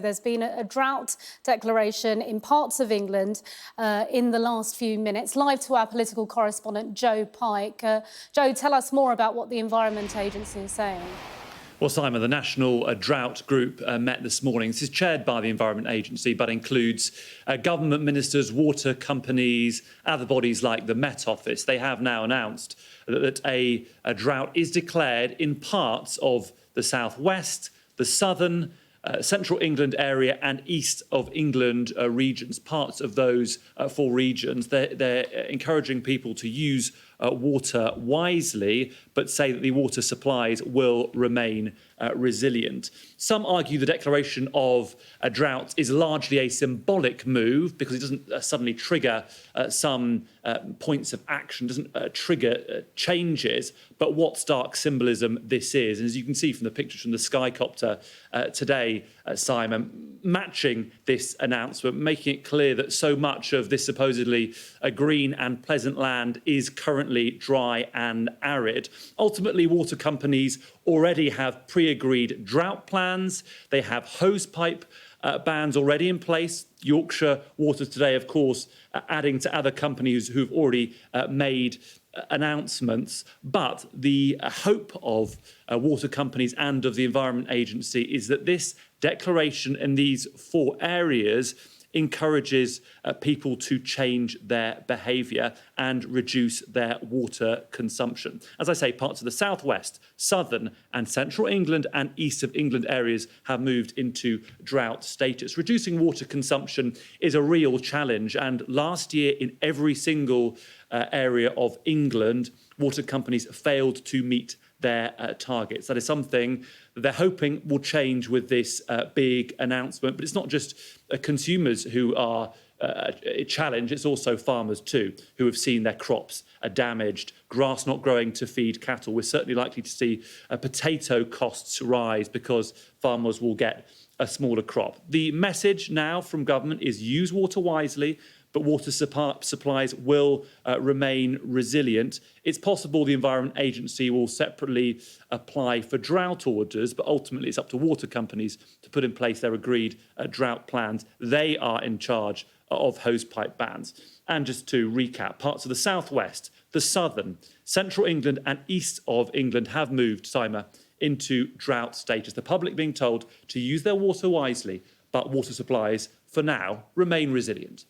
There's been a drought declaration in parts of England in the last few minutes. Live to our political correspondent, Joe Pike. Joe, tell us more about what the Environment Agency is saying. Well, Simon, the National Drought Group met this morning. This is chaired by the Environment Agency, but includes government ministers, water companies, other bodies like the Met Office. They have now announced that a drought is declared in parts of the southwest, the southern, central England area and east of England regions, parts of those four regions. They're encouraging people to use water wisely, but say that the water supplies will remain resilient. Some argue the declaration of a drought is largely a symbolic move because it doesn't suddenly trigger some points of action, doesn't trigger changes, but what stark symbolism this is. And as you can see from the pictures from the Skycopter today, Simon, matching this announcement, making it clear that so much of this supposedly green and pleasant land is currently dry and arid. Ultimately, water companies already have pre-agreed drought plans. They have hosepipe bans already in place. Yorkshire Water today, of course, adding to other companies who've already made announcements. But the hope of water companies and of the Environment Agency is that this declaration in these four areas encourages people to change their behaviour and reduce their water consumption. As I say, parts of the southwest, southern and central England and east of England areas have moved into drought status. Reducing water consumption is a real challenge, and last year in every single area of England, water companies failed to meet their targets. That is something that they're hoping will change with this big announcement. But it's not just consumers who are a challenge, it's also farmers too, who have seen their crops damaged, grass not growing to feed cattle. We're certainly likely to see potato costs rise because farmers will get a smaller crop. The message now from government is use water wisely, but water supplies will remain resilient. It's possible the Environment Agency will separately apply for drought orders, but ultimately it's up to water companies to put in place their agreed drought plans. They are in charge of hosepipe bans. And just to recap, parts of the southwest, the southern, central England and east of England have moved, Simon, into drought status. The public being told to use their water wisely, but water supplies, for now, remain resilient.